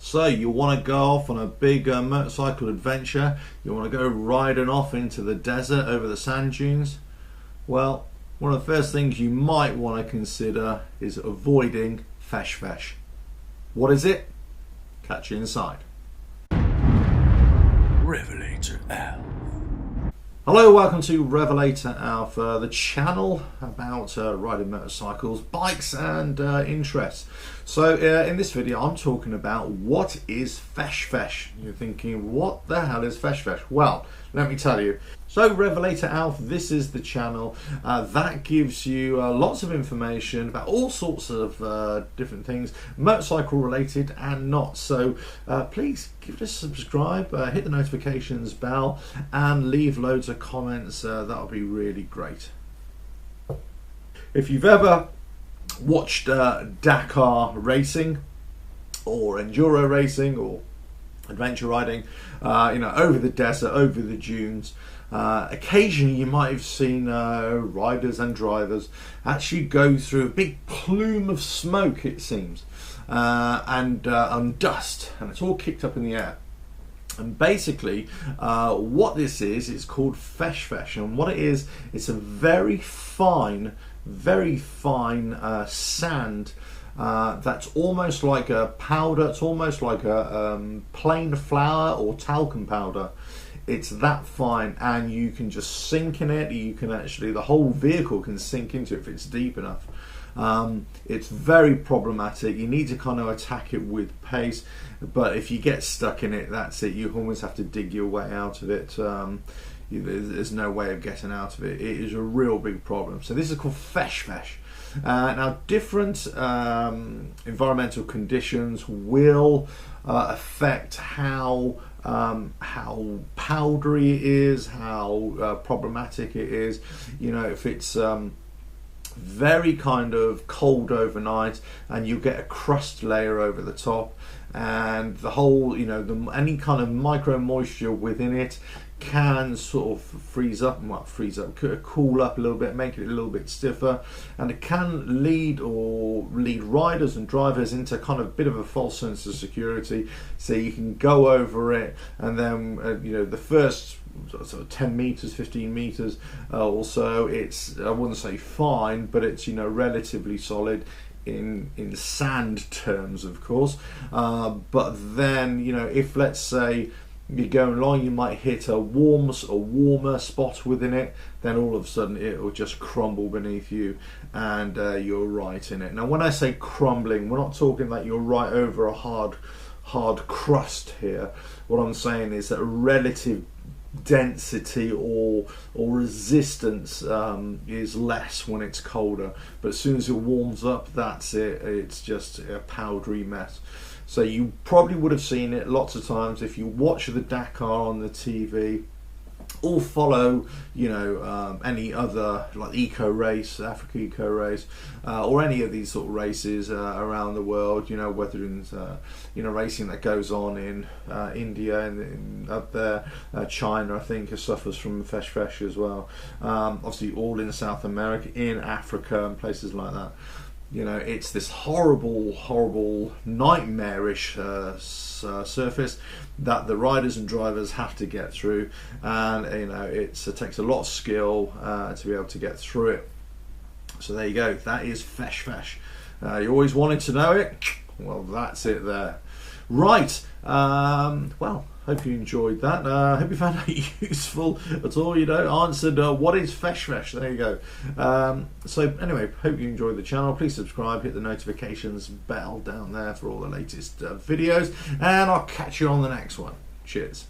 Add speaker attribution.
Speaker 1: So you want to go off on a big motorcycle adventure, you want to go riding off into the desert over the sand dunes. Well, one of the first things you might want to consider is avoiding fesh fesh. What is it? Catch you inside.
Speaker 2: RevelatorAlf.
Speaker 1: Hello, welcome to RevelatorAlf, the channel about riding motorcycles, bikes and interests. So in this video I'm talking about what is fesh fesh. You're thinking, what the hell is fesh fesh? Well, let me tell you. So RevelatorAlf, this is the channel that gives you lots of information about all sorts of different things, motorcycle related and not. So please give it a subscribe, hit the notifications bell and leave loads of comments. That'll be really great. If you've ever watched Dakar racing or Enduro racing or adventure riding, you know, over the desert, over the dunes, occasionally you might have seen riders and drivers actually go through a big plume of smoke, it seems, and dust, and it's all kicked up in the air. And basically what this is, it's called fesh fesh, and what it is, it's a very fine sand that's almost like a powder. It's almost like a plain flour or talcum powder. It's that fine, and you can just sink in it. You can actually, the whole vehicle can sink into it if it's deep enough. It's very problematic. You need to kind of attack it with pace, but if you get stuck in it, that's it. You almost have to dig your way out of it. There's no way of getting out of it. It is a real big problem. So this is called fesh fesh. Now different environmental conditions will affect how powdery it is, how problematic it is. You know, if it's very kind of cold overnight and you get a crust layer over the top, and the whole, you know, any kind of micro moisture within it can sort of cool up a little bit, make it a little bit stiffer, and it can lead riders and drivers into kind of a bit of a false sense of security. So you can go over it, and then you know, the first sort of 10 meters, 15 meters or so, it's, I wouldn't say fine, but it's, you know, relatively solid in sand terms, of course. But then, you know, if let's say you're going along, you might hit a warmer spot within it, then all of a sudden it will just crumble beneath you, and you're right in it. Now when I say crumbling, we're not talking that you're right over a hard crust here. What I'm saying is that relative density or resistance is less when it's colder, but as soon as it warms up, that's it. It's just a powdery mess. So you probably would have seen it lots of times if you watch the Dakar on the TV, or follow, you know, any other like eco race, Africa eco race, or any of these sort of races around the world. You know, whether it's you know, racing that goes on in India and up there, China, I think, suffers from fesh fesh as well. Obviously, all in South America, in Africa, and places like that. You know, it's this horrible, nightmarish surface that the riders and drivers have to get through, and you know, it takes a lot of skill to be able to get through it. So there you go. That is fesh fesh. You always wanted to know it. Well, that's it there. Right. Well, hope you enjoyed that. Hope you found it useful at all. You know, answered what is fesh fesh. There you go. So anyway, hope you enjoyed the channel. Please subscribe, hit the notifications bell down there for all the latest videos, and I'll catch you on the next one. Cheers.